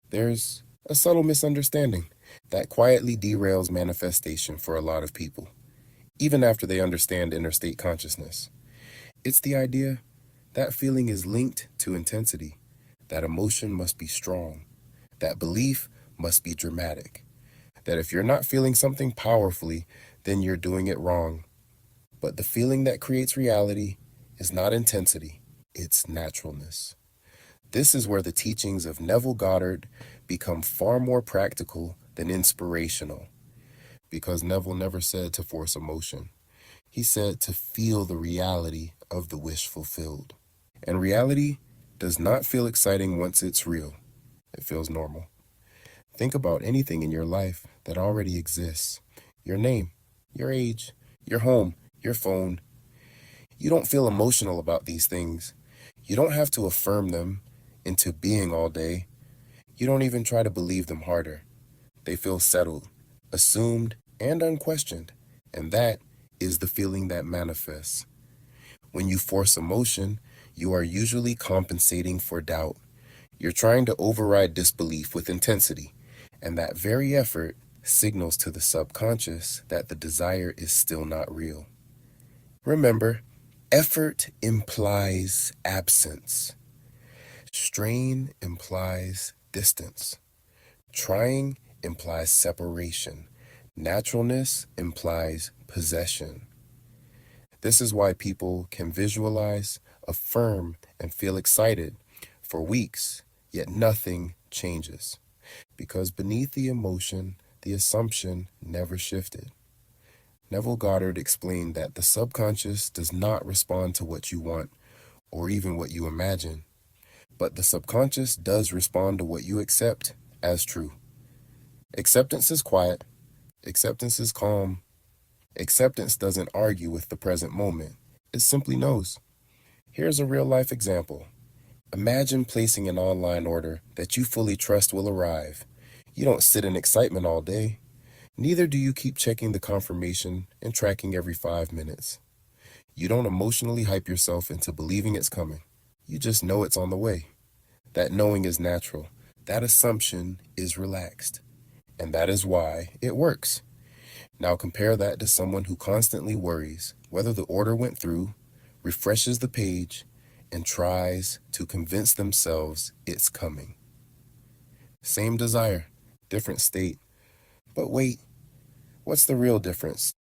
There's a subtle misunderstanding that quietly derails manifestation for a lot of people, even after they understand inner state consciousness. It's the idea that feeling is linked to intensity, that emotion must be strong, that belief must be dramatic, that if you're not feeling something powerfully, then you're doing it wrong. But the feeling that creates reality is not intensity, it's naturalness. This is where the teachings of Neville Goddard become far more practical than inspirational, because Neville never said to force emotion. He said to feel the reality of the wish fulfilled. And reality does not feel exciting once it's real. It feels normal. Think about anything in your life that already exists. Your name, your age, your home, your phone. You don't feel emotional about these things. You don't have to affirm them into being all day. You don't even try to believe them harder. They feel settled, assumed, and unquestioned. And that is the feeling that manifests. When you force emotion, you are usually compensating for doubt. You're trying to override disbelief with intensity, and that very effort signals to the subconscious that the desire is still not real. Remember, effort implies absence. Strain implies distance. Trying implies separation. Naturalness implies possession. This is why people can visualize, affirm, and feel excited for weeks, yet nothing changes. Because beneath the emotion, the assumption never shifted. Neville Goddard explained that the subconscious does not respond to what you want or even what you imagine, but the subconscious does respond to what you accept as true. Acceptance is quiet. Acceptance is calm. Acceptance doesn't argue with the present moment. It simply knows. Here's a real-life example. Imagine placing an online order that you fully trust will arrive. You don't sit in excitement all day. Neither do you keep checking the confirmation and tracking every 5 minutes. You don't emotionally hype yourself into believing it's coming. You just know it's on the way. That knowing is natural. That assumption is relaxed. And that is why it works. Now compare that to someone who constantly worries whether the order went through, refreshes the page, and tries to convince themselves it's coming. Same desire, different state. But wait, what's the real difference?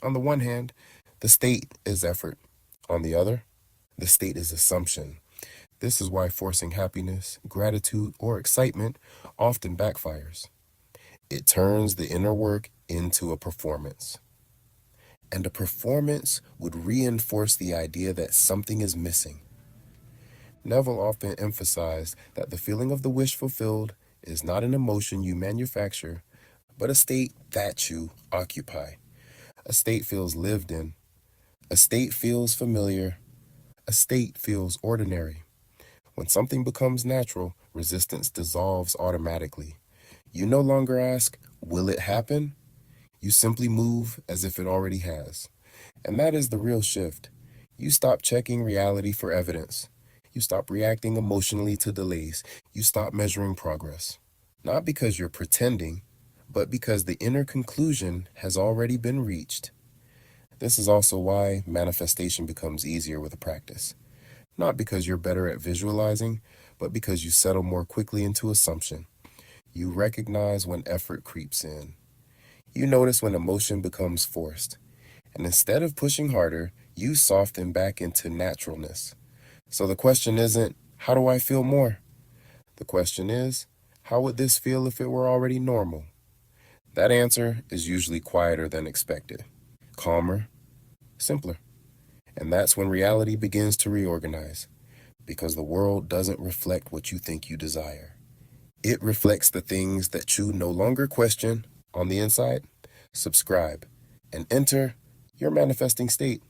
On the one hand, the state is effort. On the other, the state is assumption. This is why forcing happiness, gratitude, or excitement often backfires. It turns the inner work into a performance. And a performance would reinforce the idea that something is missing. Neville often emphasized that the feeling of the wish fulfilled is not an emotion you manufacture, but a state that you occupy. A state feels lived in. A state feels familiar. A state feels ordinary. When something becomes natural, resistance dissolves automatically. You no longer ask, will it happen? You simply move as if it already has. And that is the real shift. You stop checking reality for evidence. You stop reacting emotionally to delays. You stop measuring progress. Not because you're pretending, but because the inner conclusion has already been reached. This is also why manifestation becomes easier with a practice. Not because you're better at visualizing, but because you settle more quickly into assumption. You recognize when effort creeps in. You notice when emotion becomes forced. And instead of pushing harder, you soften back into naturalness. So the question isn't, how do I feel more? The question is, how would this feel if it were already normal? That answer is usually quieter than expected, calmer, simpler. And that's when reality begins to reorganize, because the world doesn't reflect what you think you desire. It reflects the things that you no longer question on the inside. Subscribe and enter your manifesting state.